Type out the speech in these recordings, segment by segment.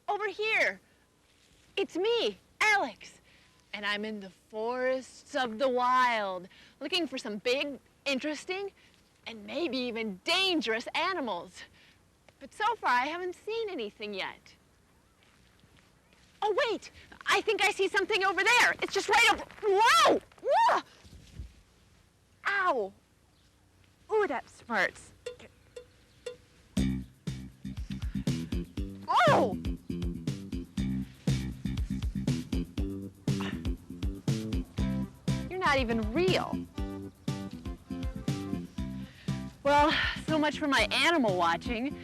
over here. It's me, Alex. And I'm in the forests of the wild, looking for some big, interesting, and maybe even dangerous animals. But so far, I haven't seen anything yet. Oh, wait! I think I see something over there. It's just right over... Whoa! Whoa! Ow! Ooh, that smarts. Oh! You're not even real. Well, so much for my animal watching.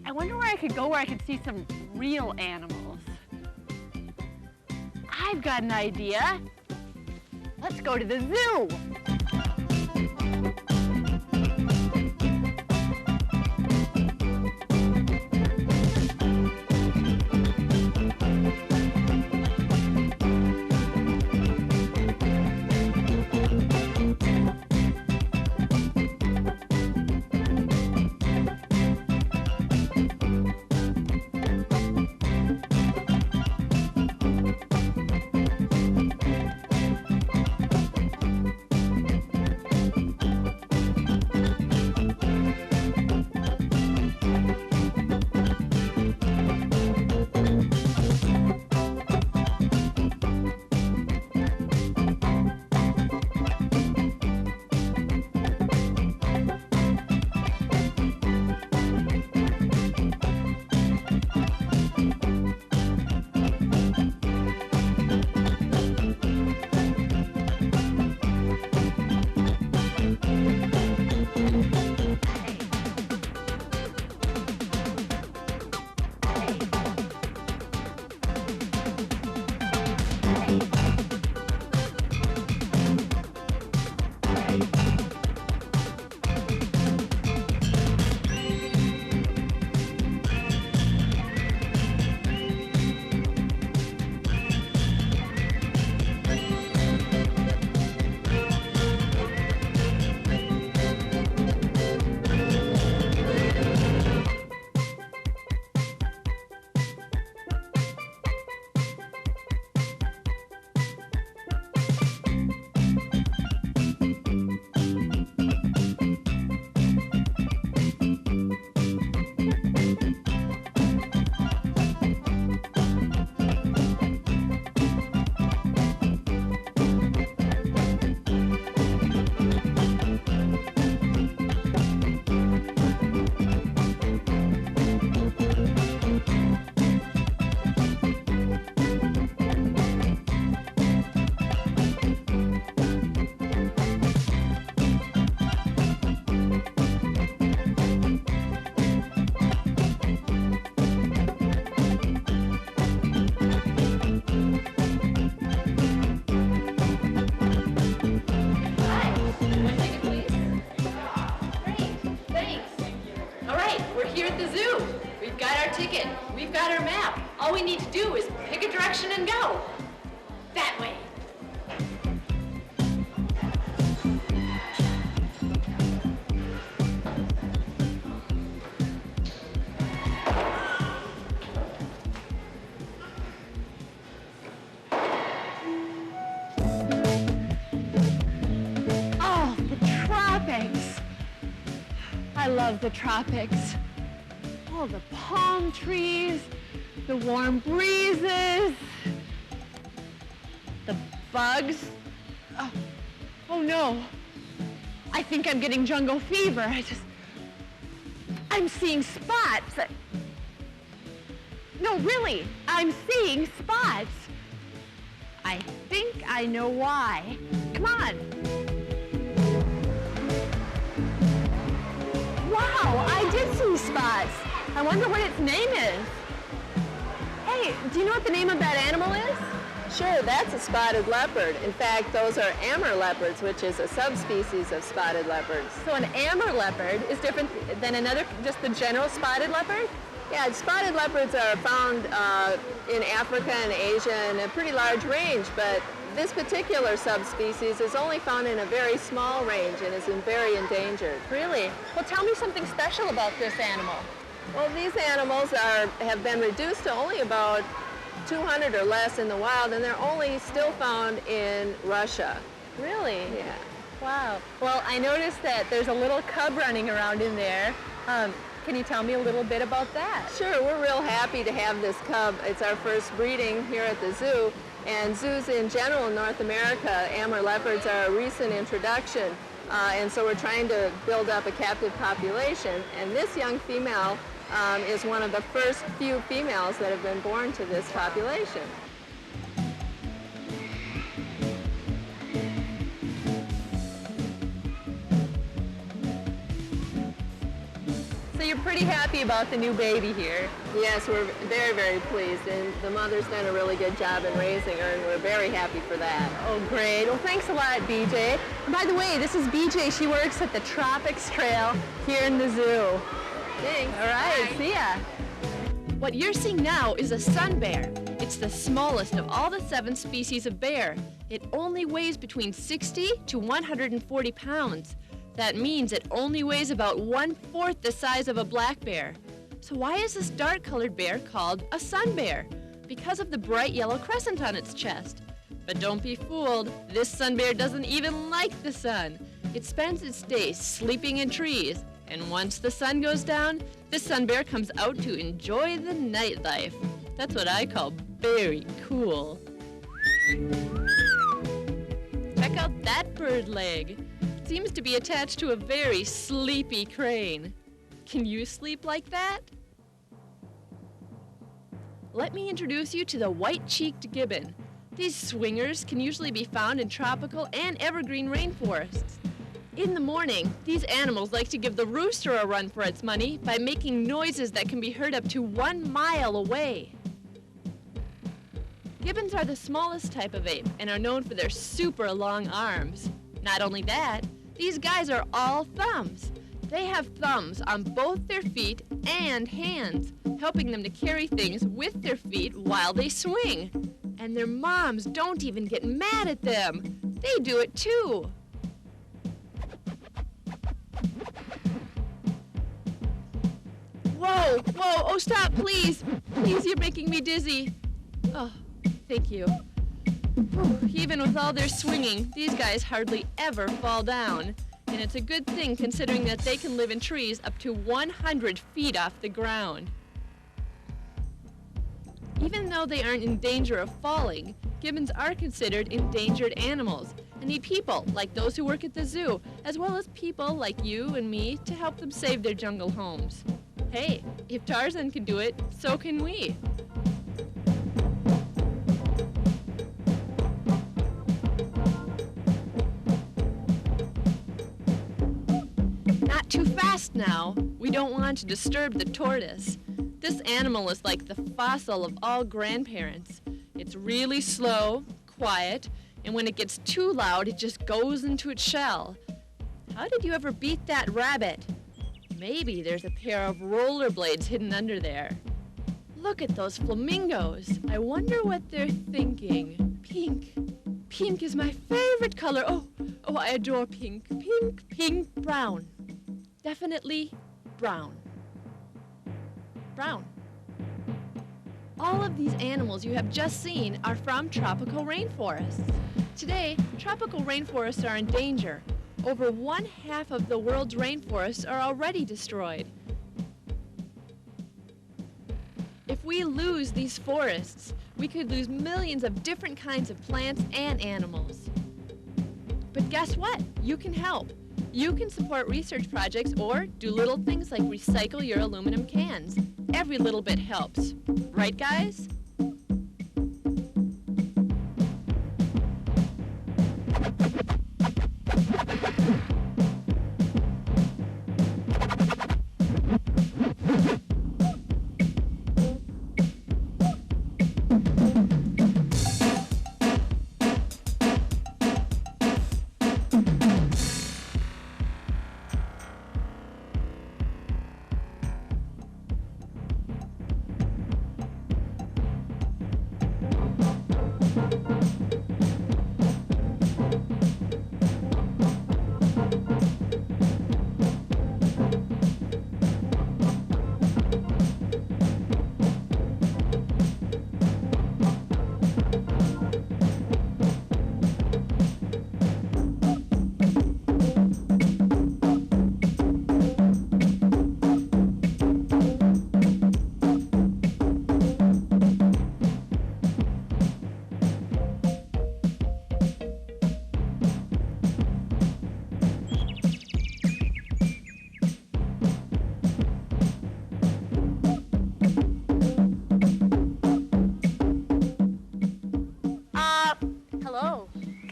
I wonder where I could go where I could see some real animals. I've got an idea. Let's go to the zoo. We've got our map. All we need to do is pick a direction and go. That way. Oh, the tropics. I love the tropics. Oh, the palm trees, the warm breezes, the bugs. Oh no, I think I'm getting jungle fever. I'm seeing spots. No, really, I'm seeing spots. I think I know why. Come on. Wow, I did see spots. I wonder what its name is. Hey, do you know what the name of that animal is? Sure, that's a spotted leopard. In fact, those are amber leopards, which is a subspecies of spotted leopards. So an amber leopard is different than another, just the general spotted leopard? Yeah, spotted leopards are found in Africa and Asia in a pretty large range, but this particular subspecies is only found in a very small range and is very endangered. Really? Well, tell me something special about this animal. Well, these animals have been reduced to only about 200 or less in the wild, and they're only still found in Russia. Really? Yeah. Wow. Well, I noticed that there's a little cub running around in there. Can you tell me a little bit about that? Sure, we're real happy to have this cub. It's our first breeding here at the zoo, and zoos in general in North America, Amur leopards are a recent introduction, and so we're trying to build up a captive population, and this young female is one of the first few females that have been born to this population. So you're pretty happy about the new baby here. Yes, we're very, very pleased, and the mother's done a really good job in raising her, and we're very happy for that. Oh, great. Well, thanks a lot, BJ. And by the way, this is BJ. She works at the Tropics Trail here in the zoo. Thanks. All right, Bye. see ya. What you're seeing now is a sun bear. It's the smallest of all the 7 species of bear. It only weighs between 60 to 140 pounds. That means it only weighs about 1/4 the size of a black bear. So why is this dark-colored bear called a sun bear? Because of the bright yellow crescent on its chest. But don't be fooled, this sun bear doesn't even like the sun. It spends its days sleeping in trees, and once the sun goes down, the sun bear comes out to enjoy the nightlife. That's what I call very cool. Check out that bird leg. It seems to be attached to a very sleepy crane. Can you sleep like that? Let me introduce you to the white-cheeked gibbon. These swingers can usually be found in tropical and evergreen rainforests. In the morning, these animals like to give the rooster a run for its money by making noises that can be heard up to 1 mile away. Gibbons are the smallest type of ape and are known for their super long arms. Not only that, these guys are all thumbs. They have thumbs on both their feet and hands, helping them to carry things with their feet while they swing. And their moms don't even get mad at them. They do it too. Whoa, whoa, oh stop, please. Please, you're making me dizzy. Oh, thank you. Whew, even with all their swinging, these guys hardly ever fall down. And it's a good thing considering that they can live in trees up to 100 feet off the ground. Even though they aren't in danger of falling, gibbons are considered endangered animals and need people like those who work at the zoo, as well as people like you and me to help them save their jungle homes. Hey, if Tarzan can do it, so can we. Not too fast now. We don't want to disturb the tortoise. This animal is like the fossil of all grandparents. It's really slow, quiet, and when it gets too loud, it just goes into its shell. How did you ever beat that rabbit? Maybe there's a pair of rollerblades hidden under there. Look at those flamingos. I wonder what they're thinking. Pink. Pink is my favorite color. Oh, I adore pink. Pink, pink, brown. Definitely brown. Brown. All of these animals you have just seen are from tropical rainforests. Today, tropical rainforests are in danger. Over 1/2 of the world's rainforests are already destroyed. If we lose these forests, we could lose millions of different kinds of plants and animals. But guess what? You can help. You can support research projects or do little things like recycle your aluminum cans. Every little bit helps. Right, guys?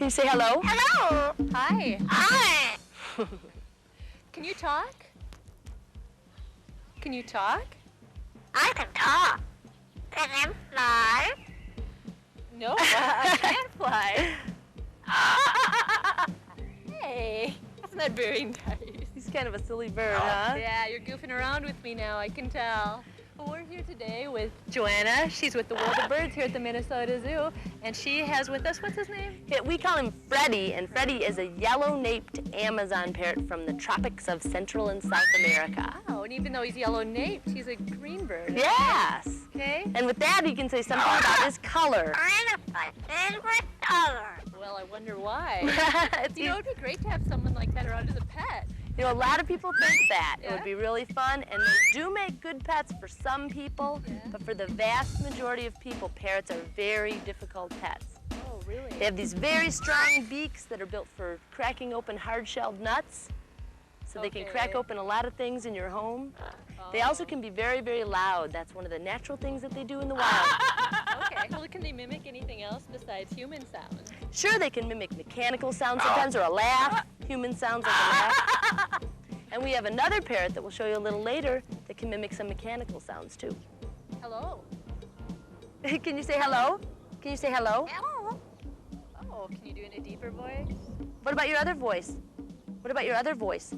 you say hello? Hello. Hi. Hi. Can you talk? Can you talk? I can talk. Can I fly? No, I can't fly. Hey, that's not very nice. He's kind of a silly bird, huh? Yeah, you're goofing around with me now, I can tell. Well, we're here today with Joanna. She's with the World of Birds here at the Minnesota Zoo. And she has with us, what's his name? Yeah, we call him Freddie, and Freddie is a yellow-naped Amazon parrot from the tropics of Central and South America. Oh, and even though he's yellow-naped, he's a green bird. Yes! Okay. And with that, he can say something about his color. I'm my favorite color. Well, I wonder why. It's You know, it'd be great to have someone like that around as a pet. You know, a lot of people think that. It Yeah. would be really fun, and they do make good pets for some people, but for the vast majority of people, parrots are very difficult pets. Oh, really? They have these very strong beaks that are built for cracking open hard-shelled nuts, so they can crack Okay. open a lot of things in your home. They also can be very, very loud. That's one of the natural things that they do in the wild. Okay. Well, can they mimic anything else besides human sounds? Sure, they can mimic mechanical sounds sometimes, or a laugh. Human sounds like a laugh. And we have another parrot that we'll show you a little later that can mimic some mechanical sounds too. Hello. Can you say hello? Can you say hello? Hello. Oh, can you do it in a deeper voice? What about your other voice? What about your other voice?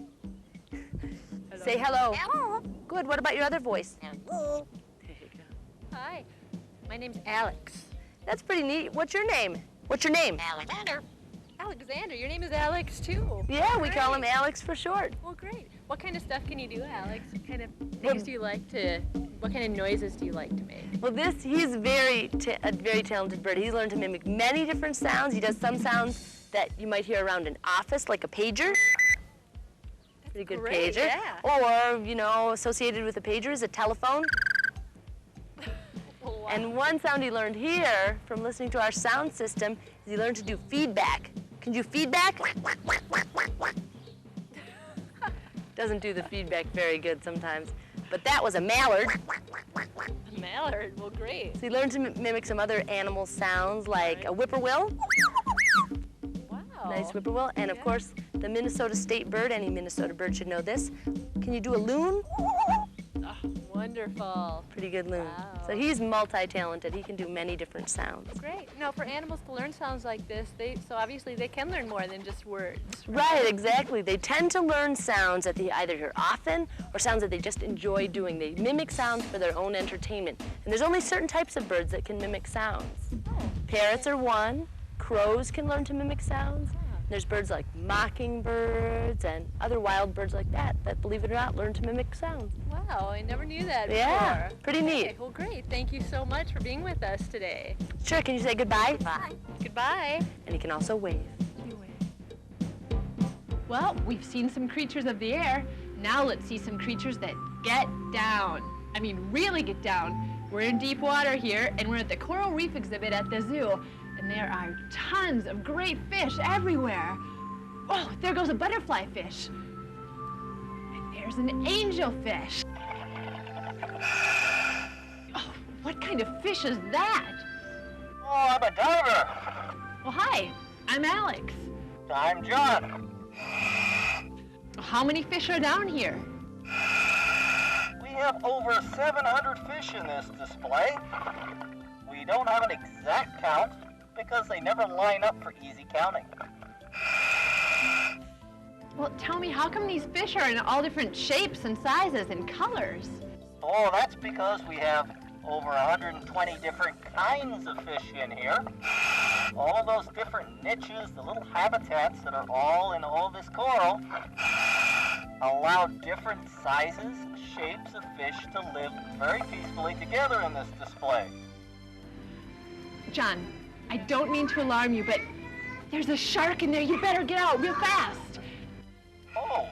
Say hello. Hello. Good. What about your other voice? Hello. There you go. Hi. My name's Alex. That's pretty neat. What's your name? What's your name? Alexander. Alexander, your name is Alex too. Yeah, we call him Great. Alex for short. Well, great. What kind of stuff can you do, Alex? What kind of things do you like to, what kind of noises do you like to make? Well, he's a very talented bird. He's learned to mimic many different sounds. He does some sounds that you might hear around an office, like a pager. Pretty good great, pager. yeah. Or, you know, associated with a pager is a telephone. Oh, wow. And one sound he learned here from listening to our sound system is he learned to do feedback. Can you do feedback? Doesn't do the feedback very good sometimes. But that was a mallard. A mallard, well, great. So he learned to mimic some other animal sounds like a whippoorwill. Wow. Nice whippoorwill. And of course, the Minnesota state bird, any Minnesota bird should know this. Can you do a loon? Oh, wonderful. Pretty good loon. Wow. So he's multi-talented. He can do many different sounds. Great. Now, for animals to learn sounds like this, so obviously they can learn more than just words. Right, exactly. They tend to learn sounds that they either hear often or sounds that they just enjoy doing. They mimic sounds for their own entertainment. And there's only certain types of birds that can mimic sounds. Oh. Parrots are one. Crows can learn to mimic sounds. There's birds like mockingbirds and other wild birds like that, believe it or not, learn to mimic sounds. Wow, I never knew that before. Yeah, pretty neat. Okay, well, great. Thank you so much for being with us today. Sure, can you say goodbye? Bye. Goodbye. And you can also wave. Well, we've seen some creatures of the air. Now let's see some creatures that get down. I mean, really get down. We're in deep water here, and we're at the coral reef exhibit at the zoo. And there are tons of great fish everywhere. Oh, there goes a butterfly fish. And there's an angelfish. Oh, what kind of fish is that? Oh, I'm a diver. Well, hi, I'm Alex. I'm John. How many fish are down here? We have over 700 fish in this display. We don't have an exact count because they never line up for easy counting. Well, tell me, how come these fish are in all different shapes and sizes and colors? Oh, that's because we have over 120 different kinds of fish in here. All of those different niches, the little habitats that are all in all this coral, allow different sizes, shapes of fish to live very peacefully together in this display. John, I don't mean to alarm you, but there's a shark in there. You better get out real fast. Oh,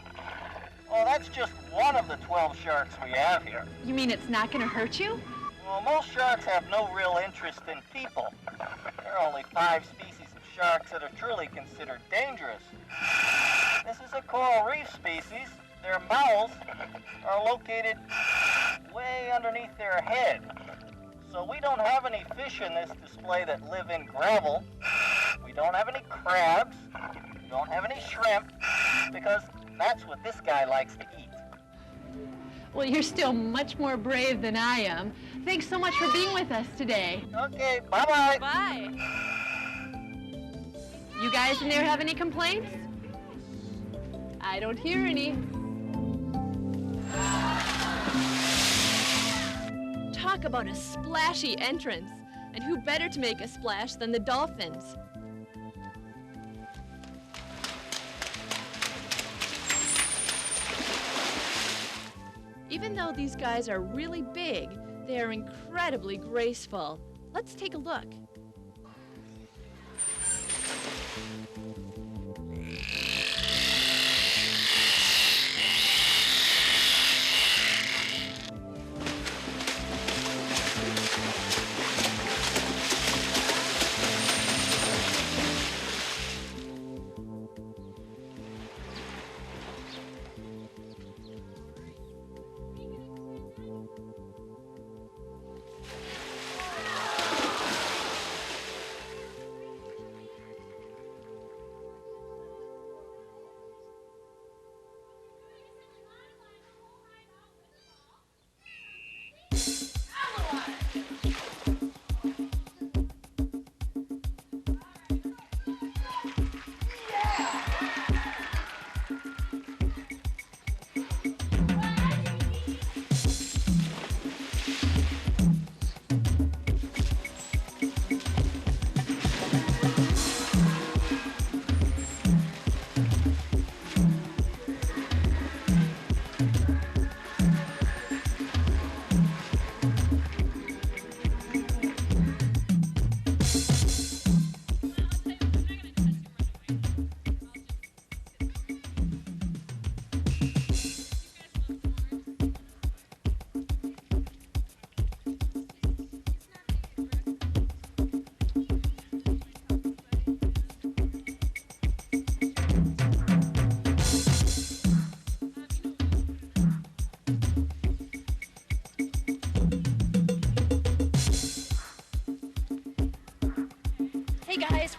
that's just one of the 12 sharks we have here. You mean it's not going to hurt you? Well, most sharks have no real interest in people. There are only 5 species of sharks that are truly considered dangerous. This is a coral reef species. Their mouths are located way underneath their head. So we don't have any fish in this display that live in gravel. We don't have any crabs. We don't have any shrimp, because that's what this guy likes to eat. Well, you're still much more brave than I am. Thanks so much for being with us today. Okay, bye-bye. Bye. You guys in there have any complaints? I don't hear any. Talk about a splashy entrance. And who better to make a splash than the dolphins? Even though these guys are really big, they are incredibly graceful. Let's take a look.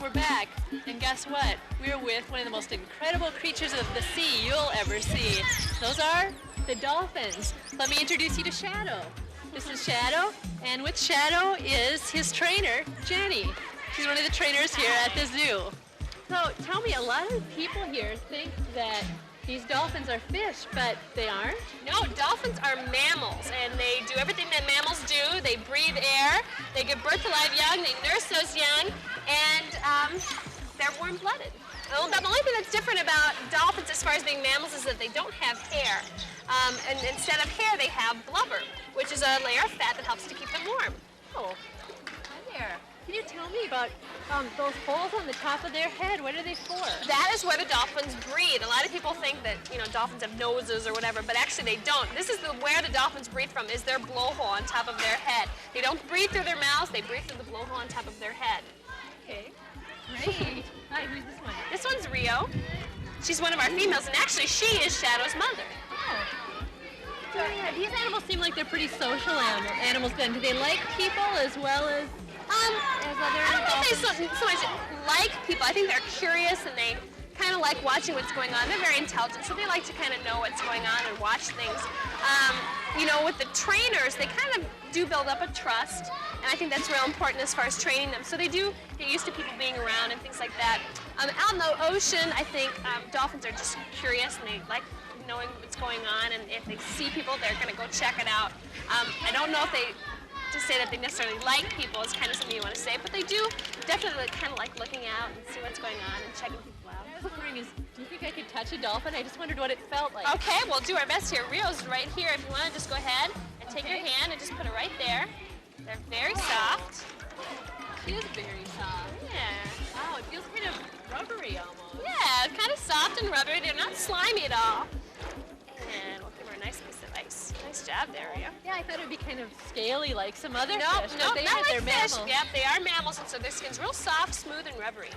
We're back, and guess what? We're with one of the most incredible creatures of the sea you'll ever see. Those are the dolphins. Let me introduce you to Shadow. This is Shadow, and with Shadow is his trainer, Jenny. She's one of the trainers here at the zoo. So tell me, a lot of people here think that these dolphins are fish, but they aren't? No, dolphins are mammals, and they do everything that mammals do. They breathe air, they give birth to live young, they nurse those young, and they're warm-blooded. The only thing that's different about dolphins as far as being mammals is that they don't have hair. And instead of hair, they have blubber, which is a layer of fat that helps to keep them warm. Oh, hi there. Can you tell me about those holes on the top of their head? What are they for? That is where the dolphins breathe. A lot of people think that, dolphins have noses or whatever, but actually they don't. This is where the dolphins breathe from, is their blowhole on top of their head. They don't breathe through their mouths, they breathe through the blowhole on top of their head. Okay, great. Hi, who's this one? This one's Rio. She's one of our females, and actually she is Shadow's mother. Oh. So yeah, these animals seem like they're pretty social animals then. Do they like people as well as other I don't know dolphins? if they so much like people. I think they're curious and they kind of like watching what's going on. They're very intelligent, so they like to kind of know what's going on and watch things. With the trainers, they kind of do build up a trust, and I think that's real important as far as training them. So they do get used to people being around and things like that. Out in the ocean, I think dolphins are just curious and they like knowing what's going on, and if they see people, they're going to go check it out. I don't know if to say that they necessarily like people is kind of something you want to say, but they do definitely kind of like looking out and see what's going on and checking people out. What I was wondering is, do you think I could touch a dolphin? I just wondered what it felt like. Okay, we'll do our best here. Rio's right here. If you want to just go ahead and take your hand and just put it right there. They're very soft. She is very soft. Yeah. Wow, it feels kind of rubbery almost. Yeah, kind of soft and rubbery. They're not slimy at all. And we'll give her a nice piece of ice. Nice job there, Rio. Yeah, I thought it would be kind of scaly like some other fish. No, but they not they're like fish. mammals. Yep, they are mammals, and so their skin's real soft, smooth, and rubbery.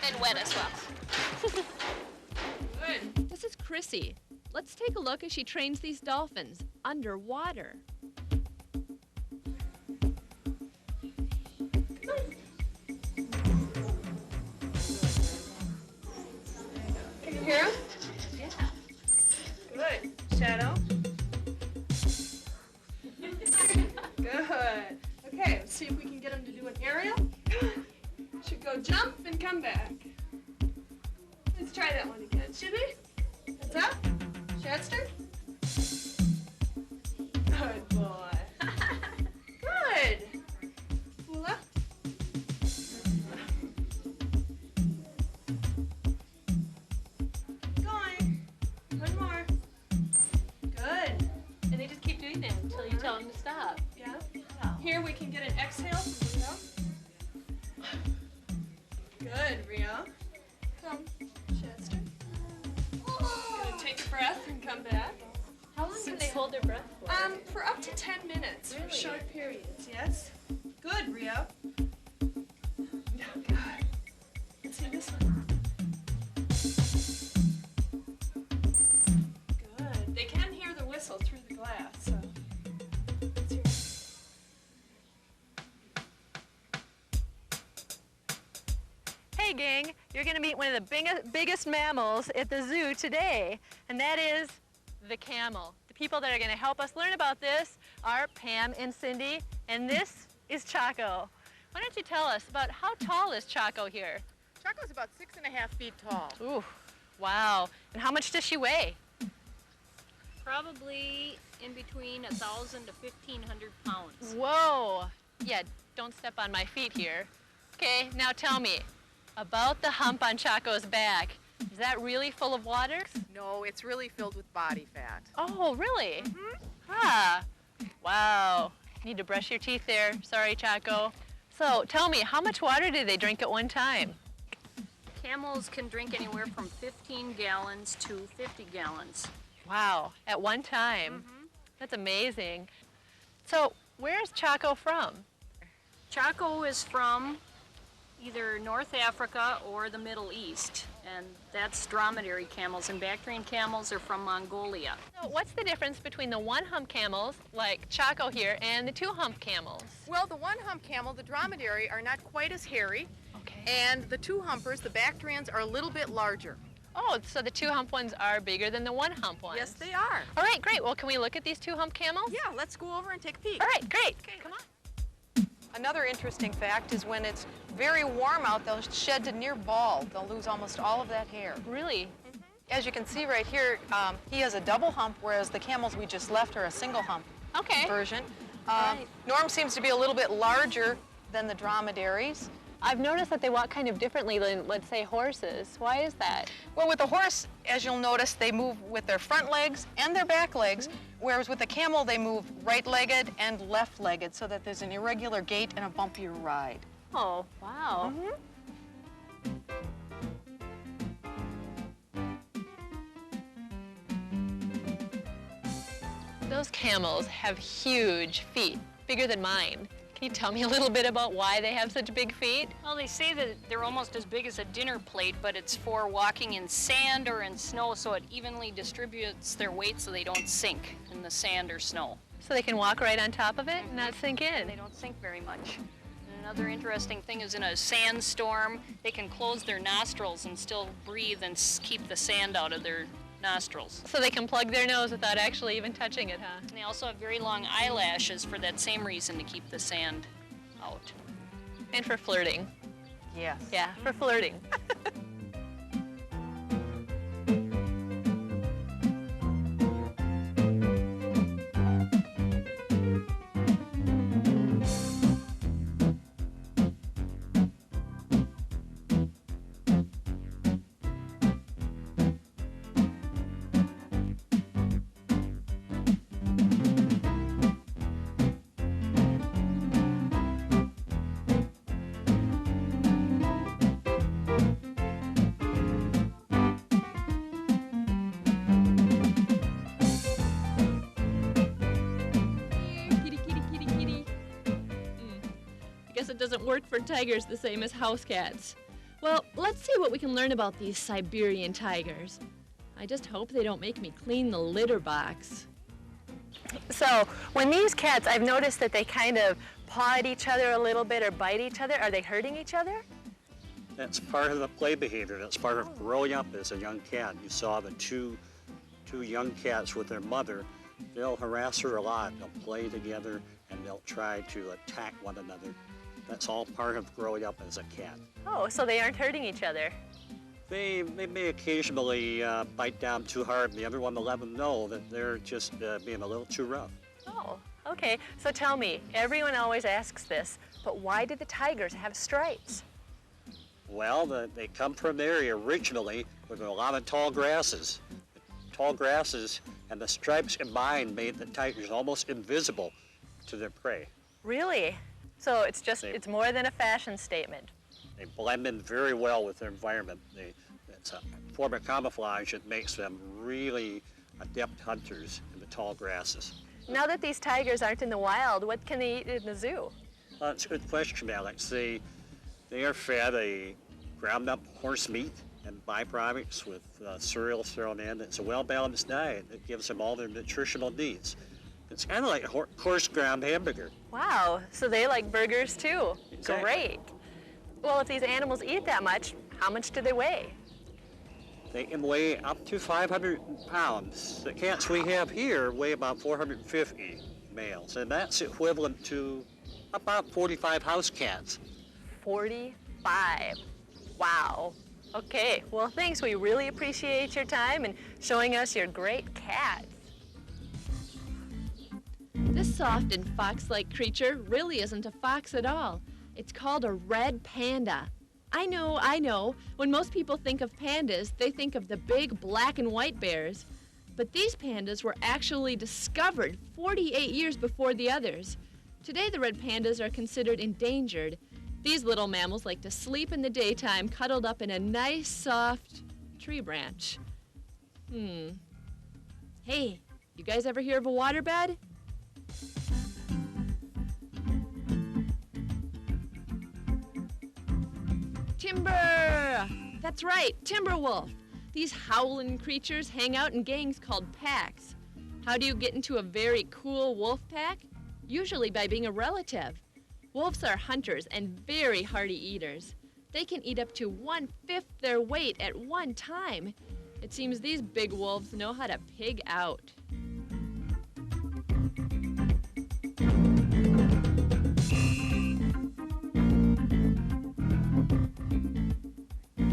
And wet as well. Good. This is Chrissy. Let's take a look as she trains these dolphins underwater. Okay, let's see if we can get him to do an aerial. Should go jump and come back. Let's try that one again, should we? Heads up. Chester. Good boy. Good. Fula. Going. One more. Good. And they just keep doing that until you tell them to stop. Yeah. Here we can get an exhale from Rio. Good, Rio. Come, Chester. Gonna take a breath and come back. How long can they hold their breath for? For up to 10 minutes, for short periods, yes? Good, Rio. Good. Let's see this one. Good. They can hear the whistle through the glass, so let's hear it. Hey gang, you're gonna meet one of the biggest mammals at the zoo today, and that is the camel. The people that are gonna help us learn about this are Pam and Cindy, and this is Chaco. Why don't you tell us about how tall is Chaco here? Chaco's about 6.5 feet tall. Ooh, wow. And how much does she weigh? Probably in between 1,000 to 1,500 pounds. Whoa. Yeah, don't step on my feet here. Okay, now tell me about the hump on Chaco's back. Is that really full of water? No, it's really filled with body fat. Oh, really? Ah, wow. Need to brush your teeth there. Sorry, Chaco. So tell me, how much water do they drink at one time? Camels can drink anywhere from 15 gallons to 50 gallons. Wow, at one time. That's amazing. So where's Chaco from? Chaco is from either North Africa or the Middle East, and that's dromedary camels, and Bactrian camels are from Mongolia. So what's the difference between the one-hump camels, like Chaco here, and the two-hump camels? Well, the one-hump camel, the dromedary, are not quite as hairy, Okay. and the two-humpers, the Bactrians, are a little bit larger. Oh, so the two-hump ones are bigger than the one-hump ones? Yes, they are. All right, great. Well, can we look at these two-hump camels? Yeah, let's go over and take a peek. All right, great. Okay, come on. Another interesting fact is when it's very warm out, they'll shed to near bald. They'll lose almost all of that hair. Really? As you can see right here, he has a double hump, whereas the camels we just left are a single hump Okay. version. Right. Norm seems to be a little bit larger than the dromedaries. I've noticed that they walk kind of differently than, let's say, horses. Why is that? Well, with the horse, as you'll notice, they move with their front legs and their back legs, whereas with the camel, they move right-legged and left-legged, so that there's an irregular gait and a bumpier ride. Oh, wow. Those camels have huge feet, bigger than mine. Can you tell me a little bit about why they have such big feet? Well, they say that they're almost as big as a dinner plate, but it's for walking in sand or in snow, so it evenly distributes their weight so they don't sink in the sand or snow. So they can walk right on top of it and not sink in. They don't sink very much. And another interesting thing is in a sandstorm, they can close their nostrils and still breathe and keep the sand out of their nostrils. So they can plug their nose without actually even touching it, huh? And they also have very long eyelashes for that same reason, to keep the sand out. And for flirting. Yes. Yeah, for flirting. It doesn't work for tigers the same as house cats. Well, let's see what we can learn about these Siberian tigers. I just hope they don't make me clean the litter box. So when these cats, I've noticed that they kind of paw at each other a little bit or bite each other. Are they hurting each other? That's part of the play behavior. That's part of growing up as a young cat. You saw the two young cats with their mother. They'll harass her a lot. They'll play together, and they'll try to attack one another. That's all part of growing up as a cat. Oh, so they aren't hurting each other. They may occasionally bite down too hard, and the other one will let them know that they're just being a little too rough. Oh, okay. So tell me, everyone always asks this, but why do the tigers have stripes? Well, they come from an area originally with a lot of tall grasses. Tall grasses and the stripes combined made the tigers almost invisible to their prey. Really? So it's more than a fashion statement. They blend in very well with their environment. It's a form of camouflage that makes them really adept hunters in the tall grasses. Now that these tigers aren't in the wild, what can they eat in the zoo? That's a good question, Alex. They are fed a ground up horse meat and byproducts with cereals thrown in. It's a well-balanced diet that gives them all their nutritional needs. It's kind of like a coarse ground hamburger. Wow, so they like burgers too. Exactly. Great. Well, if these animals eat that much, how much do they weigh? They can weigh up to 500 pounds. The cats we have here weigh about 450 males, and that's equivalent to about 45 house cats. 45. Wow. Okay, well thanks. We really appreciate your time and showing us your great cats. This soft and fox-like creature really isn't a fox at all. It's called a red panda. I know. When most people think of pandas, they think of the big black and white bears. But these pandas were actually discovered 48 years before the others. Today, the red pandas are considered endangered. These little mammals like to sleep in the daytime, cuddled up in a nice, soft tree branch. Hey, you guys ever hear of a waterbed? Timber! That's right, timber wolf. These howling creatures hang out in gangs called packs. How do you get into a very cool wolf pack? Usually by being a relative. Wolves are hunters and very hearty eaters. They can eat up to 1/5 their weight at one time. It seems these big wolves know how to pig out.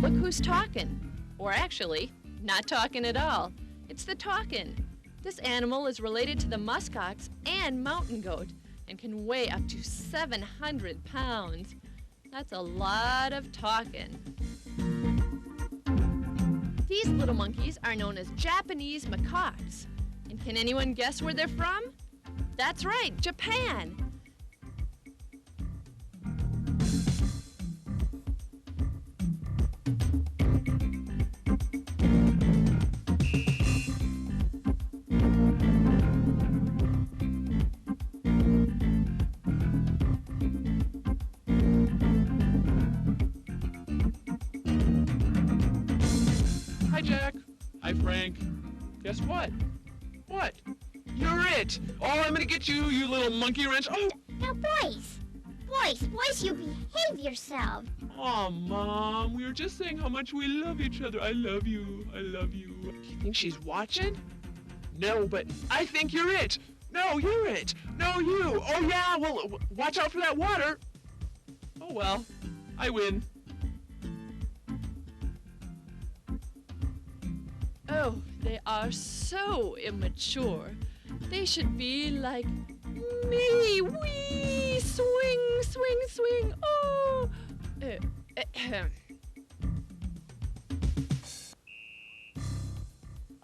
Look who's talking. Or actually, not talking at all. It's the talkin'. This animal is related to the muskox and mountain goat and can weigh up to 700 pounds. That's a lot of talking. These little monkeys are known as Japanese macaques. And can anyone guess where they're from? That's right, Japan. Hi, Jack. Hi, Frank. Guess what? What? You're it! Oh, I'm gonna get you, you little monkey wrench. Oh! Now, boys, you behave yourself. Oh, Mom, we were just saying how much we love each other. I love you. I love you. Do you think she's watching? No, but I think you're it. No, you're it. No, you. Oh, yeah, well, watch out for that water. Oh, well, I win. Oh, they are so immature. They should be like me. Wee! Swing, swing, swing. Oh!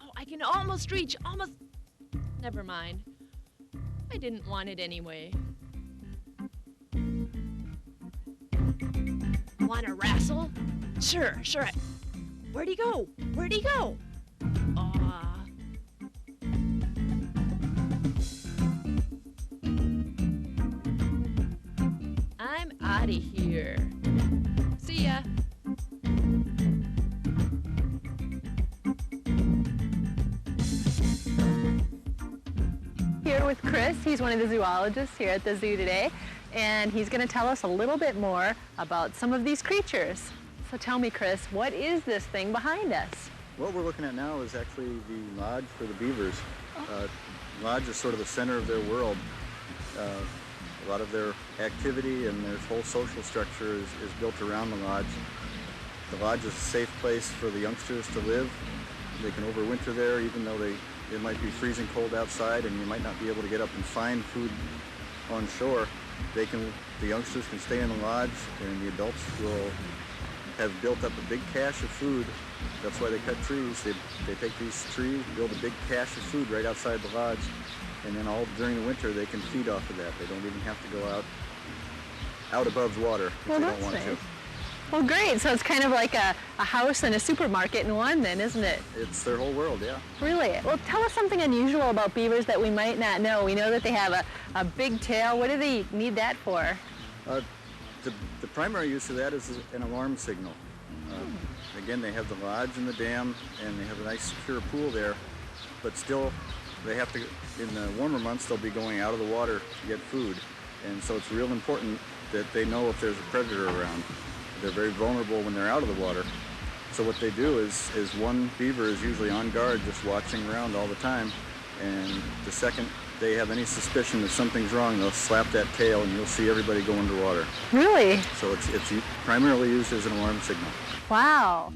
Oh, I can almost reach. Never mind. I didn't want it anyway. Want to wrestle? Sure. Where'd he go? Aw. I'm outta here. See ya. Here with Chris, he's one of the zoologists here at the zoo today, and he's going to tell us a little bit more about some of these creatures. So tell me, Chris, what is this thing behind us? What we're looking at now is actually the lodge for the beavers. Lodge is sort of the center of their world. A lot of their activity and their whole social structure is built around the lodge. The lodge is a safe place for the youngsters to live. They can overwinter there even though it might be freezing cold outside and you might not be able to get up and find food on shore. The youngsters can stay in the lodge and the adults will have built up a big cache of food. That's why they cut trees. They take these trees, build a big cache of food right outside the lodge, and then all during the winter they can feed off of that. They don't even have to go out above water if they don't want to. Well, great. So it's kind of like a house and a supermarket in one then, isn't it? It's their whole world, yeah. Really? Well, tell us something unusual about beavers that we might not know. We know that they have a big tail. What do they need that for? The primary use of that is an alarm signal. Again, they have the lodge and the dam, and they have a nice secure pool there, but still they have to, in the warmer months, they'll be going out of the water to get food. And so it's real important that they know if there's a predator around. They're very vulnerable when they're out of the water. So what they do is one beaver is usually on guard, just watching around all the time. And the second they have any suspicion that something's wrong, they'll slap that tail and you'll see everybody go underwater. Really? So it's primarily used as an alarm signal. Wow.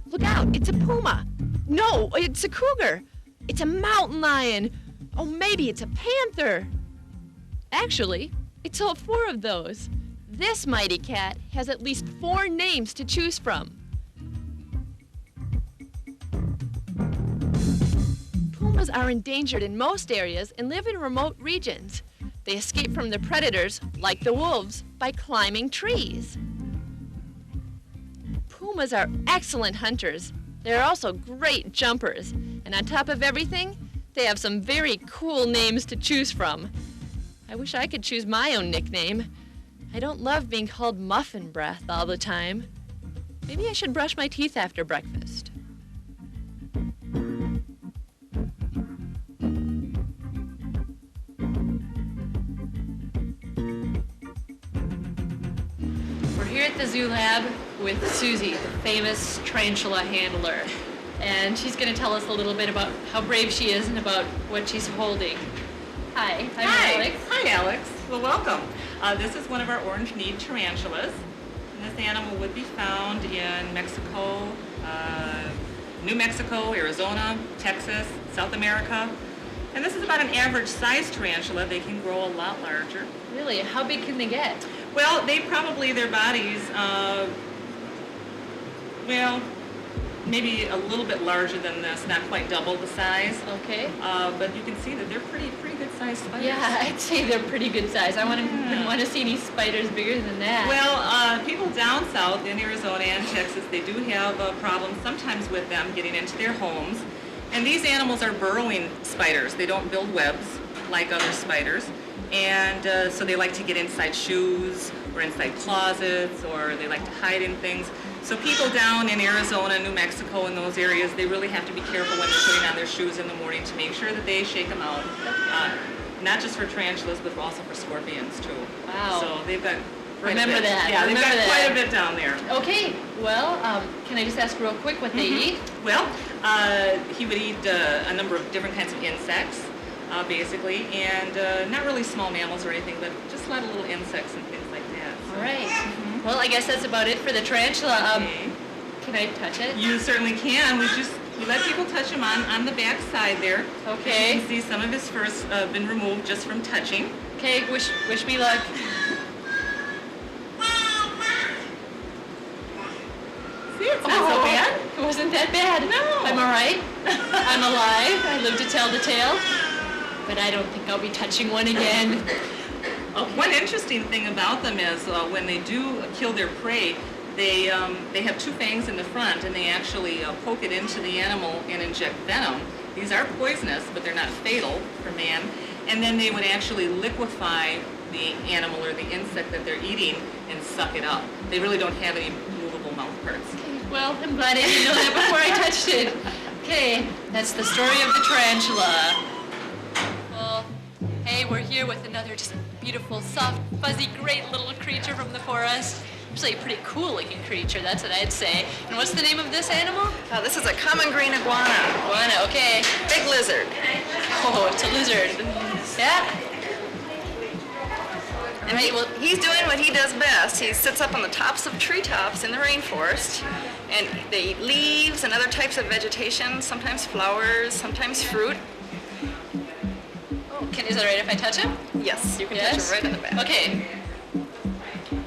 Look out, it's a puma. No, it's a cougar. It's a mountain lion. Oh, maybe it's a panther. Actually, it's all 4 of those. This mighty cat has at least 4 names to choose from. Pumas are endangered in most areas and live in remote regions. They escape from their predators, like the wolves, by climbing trees. Pumas are excellent hunters. They're also great jumpers. And on top of everything, they have some very cool names to choose from. I wish I could choose my own nickname. I don't love being called Muffin Breath all the time. Maybe I should brush my teeth after breakfast. We're here at the zoo lab with Susie, the famous tarantula handler. And she's going to tell us a little bit about how brave she is and about what she's holding. Hi. Hi. Alex. Hi, Alex. Well, welcome. This is one of our orange-kneed tarantulas. And this animal would be found in Mexico, New Mexico, Arizona, Texas, South America. And this is about an average size tarantula. They can grow a lot larger. Really? How big can they get? Well, their bodies, maybe a little bit larger than this, not quite double the size. Okay. But you can see that they're pretty good sized spiders. Yeah, I'd say they're pretty good size. I wouldn't want to see any spiders bigger than that. Well, people down south in Arizona and Texas, they do have problems sometimes with them getting into their homes. And these animals are burrowing spiders. They don't build webs like other spiders. And so they like to get inside shoes or inside closets, or they like to hide in things. So people down in Arizona, New Mexico, in those areas, they really have to be careful when they're putting on their shoes in the morning to make sure that they shake them out. Not just for tarantulas, but also for scorpions too. Wow. So they've got Remember that. Yeah, Remember they've got that. quite a bit down there. Okay. Well, can I just ask real quick what they eat? Well, he would eat a number of different kinds of insects, basically, and not really small mammals or anything, but just a lot of little insects and things like that. So. All right. Well, I guess that's about it for the tarantula. Okay. Can I touch it? You certainly can. We let people touch him on the back side there. Okay. You can see some of his fur's been removed just from touching. Okay. Wish me luck. See, it's not so bad. It wasn't that bad. No. I'm all right. I'm alive. I live to tell the tale. But I don't think I'll be touching one again. Okay. One interesting thing about them is when they do kill their prey, they have 2 fangs in the front, and they actually poke it into the animal and inject venom. These are poisonous, but they're not fatal for man. And then they would actually liquefy the animal or the insect that they're eating and suck it up. They really don't have any movable mouth parts. Okay, well, I'm glad I didn't know that before I touched it. Okay, that's the story of the tarantula. Well, hey, we're here with another just beautiful, soft, fuzzy, great little creature from the forest. Actually a pretty cool looking creature, that's what I'd say. And what's the name of this animal? This is a common green iguana. Iguana, okay. Big lizard. Oh, it's a lizard. Yeah. And he's doing what he does best. He sits up on the tops of treetops in the rainforest, and they eat leaves and other types of vegetation, sometimes flowers, sometimes fruit. Oh, is that right if I touch him? Yes, you can touch him right in the back. Okay.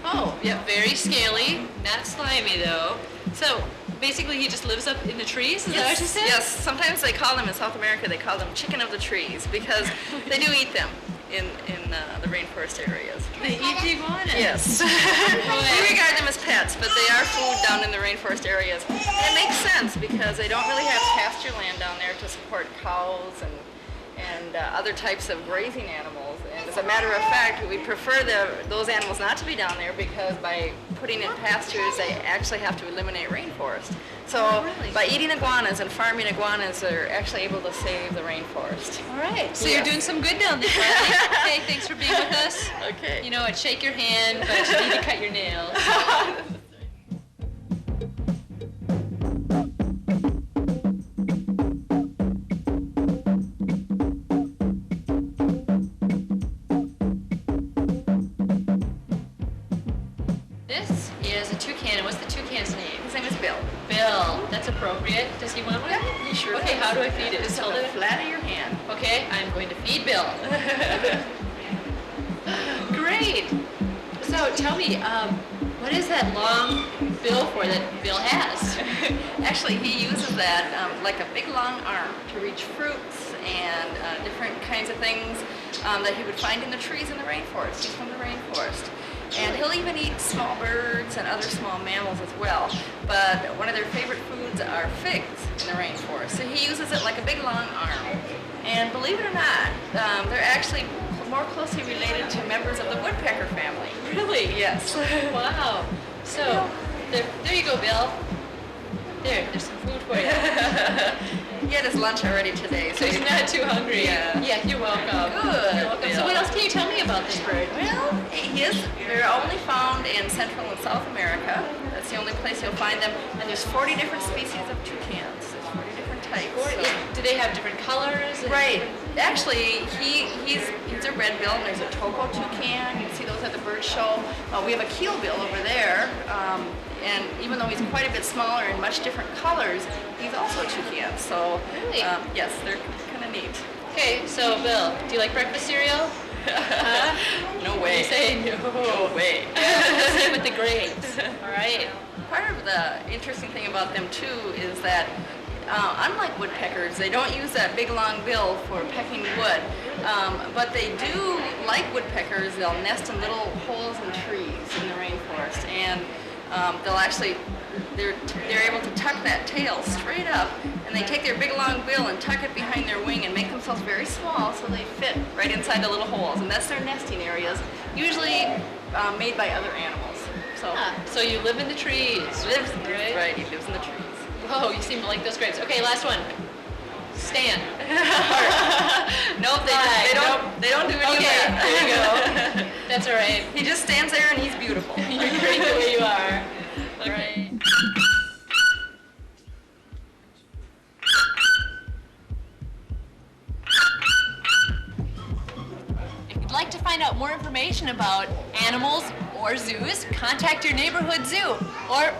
Oh, yeah, very scaly, not slimy though. So basically he just lives up in the trees, is that what you said? Yes, sometimes they call them, in South America, they call them chicken of the trees because they do eat them in the rainforest areas. They eat the iguanas? Yes. We regard them as pets, but they are food down in the rainforest areas. And it makes sense because they don't really have pasture land down there to support cows and other types of grazing animals. And as a matter of fact, we prefer those animals not to be down there because by putting in pastures, they actually have to eliminate rainforest. So by eating iguanas and farming iguanas, they're actually able to save the rainforest. All right, so you're doing some good down there. Okay, thanks for being with us. Okay. You know, I'd shake your hand, but you need to cut your nails. This is a toucan. What's the toucan's name? His name is Bill. Bill. That's appropriate. Does he want one? Yeah, he sure Okay, does. how do I feed it? Just hold it flat of your hand. Okay, I'm going to feed Bill. Great. So tell me, what is that long bill for that Bill has? Actually, he uses that like a big long arm to reach fruits and different kinds of things that he would find in the trees in the rainforest. He's from the rainforest. And he'll even eat small birds and other small mammals as well. But one of their favorite foods are figs in the rainforest. So he uses it like a big long arm. And believe it or not, they're actually more closely related to members of the woodpecker family. Really? Yes. Wow. So, there you go, Bill. There's some food for you. He had his lunch already today, so he's not too hungry. Yeah, you're welcome. Good. You're welcome. So what else can you tell me about this bird? Well, they're only found in Central and South America. That's the only place you'll find them. And there's 40 different species of toucans. There's 40 different types. So. Do they have different colors? Right. Actually, he's a red bill, and there's a topo toucan. You can see those at the bird show. We have a keel bill over there. And even though he's quite a bit smaller and much different colors, he's also a toucan. So, really? Yes, they're kind of neat. Okay, so Bill, do you like breakfast cereal? No way. You say no way. Same with the grapes. All right. Part of the interesting thing about them too is that unlike woodpeckers, they don't use that big long bill for pecking wood, but they do, like woodpeckers, they'll nest in little holes in trees in the rainforest, and they're able to tuck that tail straight up, and they take their big long bill and tuck it behind their wing and make themselves very small so they fit right inside the little holes, and that's their nesting areas, usually made by other animals. So you live in the trees. Right, he lives in the trees. Whoa, you seem to like those grapes. Okay, last one. Stand. Nope, they don't do any of that. There you go. That's all right. He just stands there and he's beautiful. You're great the way you are. All right. If you'd like to find out more information about animals or zoos, contact your neighborhood zoo or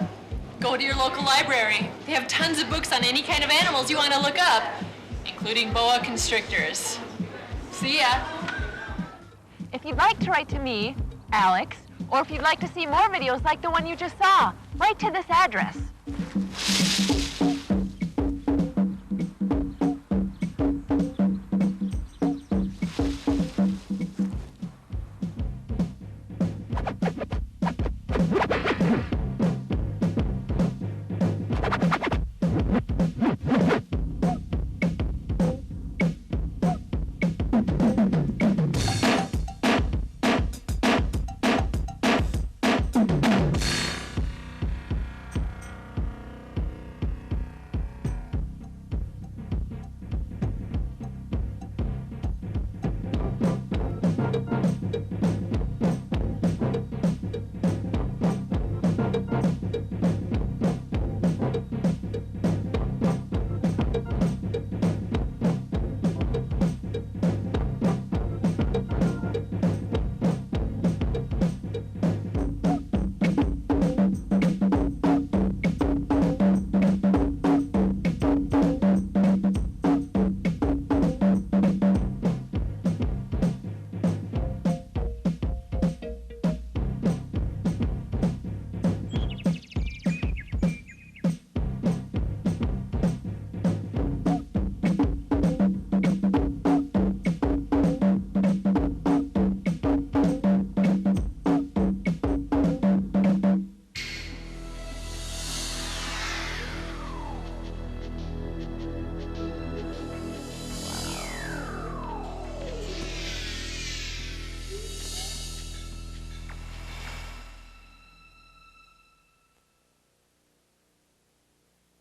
go to your local library. They have tons of books on any kind of animals you want to look up, including boa constrictors. See ya. If you'd like to write to me, Alex, or if you'd like to see more videos like the one you just saw, write to this address.